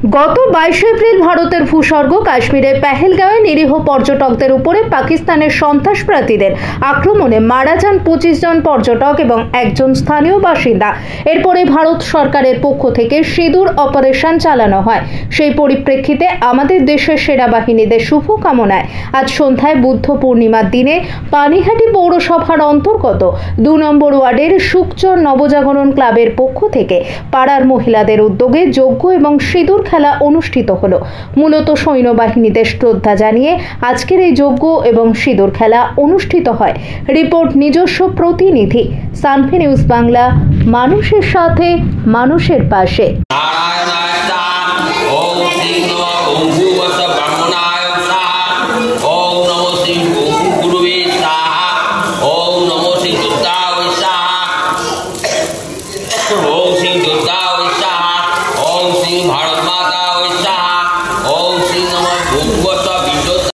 গত 22 এপ্রিল ভারতের ভূস্বর্গ কাশ্মীরে পেহেলগাঁওয়ে নিরীহ পর্যটকদের উপরে পাকিস্তানের সন্ত্রাসবাদীদের আক্রমণে মারা যান 25 জন পর্যটক এবং একজন স্থানীয় বাসিন্দা। এরপরে ভারত সরকারের পক্ষ থেকে সিঁদুর অপারেশন চালানো হয়। সেই পরিপ্রেক্ষিতে আমাদের দেশের সেনাবাহিনীদের শুভকামনায় আজ সন্ধ্যায় বুদ্ধ পূর্ণিমার দিনে পানিহাটি পৌরসভার অন্তর্গত 2 নম্বর ওয়ার্ডের সুকচর নবজাগরণ ক্লাবের পক্ষ থেকে পাড়ার মহিলাদের উদ্যোগে যজ্ঞ এবং সিঁদুর খেলা অনুষ্ঠিত হলো। মূলত সৈন্যবাহিনীদের শ্রদ্ধা জানিয়ে আজকের এই যজ্ঞ এবং সিঁদুর খেলা অনুষ্ঠিত হয়। রিপোর্ট নিজস্ব প্রতিনিধি সানভি নিউজ বাংলা, মানুষের সাথে মানুষের পাশে। भारत माता